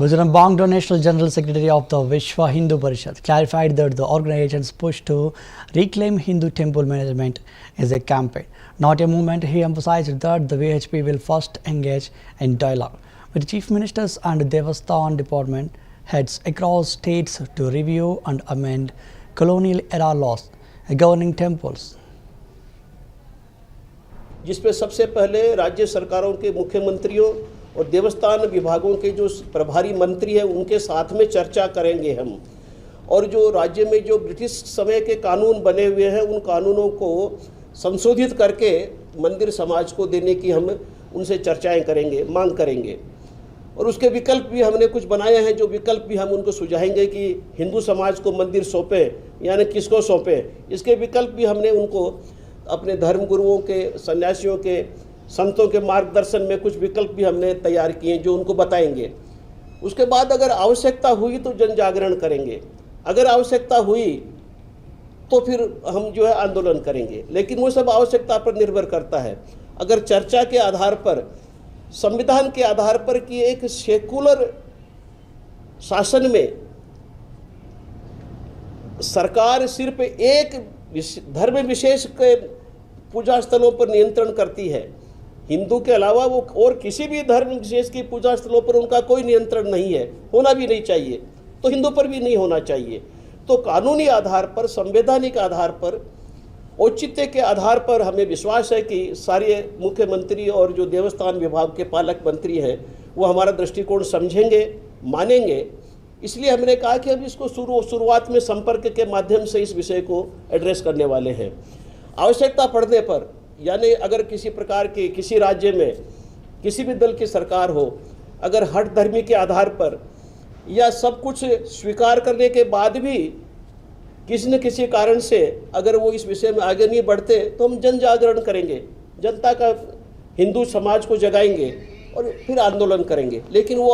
Bajrang Bangdo, National General Secretary of the Vishwa Hindu Parishad, clarified that the organization's push to reclaim Hindu temple management is a campaign, not a movement. He emphasized that the VHP will first engage in dialogue with chief ministers and Devasthan department heads across states to review and amend colonial-era laws governing temples. जिसपे सबसे पहले राज्य सरकारों के मुख्यमंत्रियों और देवस्थान विभागों के जो प्रभारी मंत्री हैं उनके साथ में चर्चा करेंगे हम, और जो राज्य में जो ब्रिटिश समय के कानून बने हुए हैं उन कानूनों को संशोधित करके मंदिर समाज को देने की हम उनसे चर्चाएं करेंगे, मांग करेंगे। और उसके विकल्प भी हमने कुछ बनाए हैं, जो विकल्प भी हम उनको सुझाएंगे कि हिंदू समाज को मंदिर सौंपें यानी किसको सौंपें। इसके विकल्प भी हमने उनको अपने धर्म गुरुओं के, सन्यासियों के, संतों के मार्गदर्शन में कुछ विकल्प भी हमने तैयार किए जो उनको बताएंगे। उसके बाद अगर आवश्यकता हुई तो जन जागरण करेंगे, अगर आवश्यकता हुई तो फिर हम जो है आंदोलन करेंगे, लेकिन वो सब आवश्यकता पर निर्भर करता है। अगर चर्चा के आधार पर, संविधान के आधार पर कि एक सेकुलर शासन में सरकार सिर्फ एक धर्म विशेष के पूजा स्थलों पर नियंत्रण करती है, हिंदू के अलावा वो और किसी भी धर्म विशेष की पूजा स्थलों पर उनका कोई नियंत्रण नहीं है, होना भी नहीं चाहिए, तो हिंदू पर भी नहीं होना चाहिए। तो कानूनी आधार पर, संवैधानिक आधार पर, औचित्य के आधार पर हमें विश्वास है कि सारे मुख्यमंत्री और जो देवस्थान विभाग के पालक मंत्री हैं वो हमारा दृष्टिकोण समझेंगे, मानेंगे। इसलिए हमने कहा कि हम इसको शुरुआत में संपर्क के माध्यम से इस विषय को एड्रेस करने वाले हैं। आवश्यकता पड़ने पर, यानी अगर किसी प्रकार के किसी राज्य में किसी भी दल की सरकार हो, अगर हठ धर्मी के आधार पर या सब कुछ स्वीकार करने के बाद भी किसी न किसी कारण से अगर वो इस विषय में आगे नहीं बढ़ते तो हम जन जागरण करेंगे, जनता का, हिंदू समाज को जगाएंगे और फिर आंदोलन करेंगे। लेकिन वो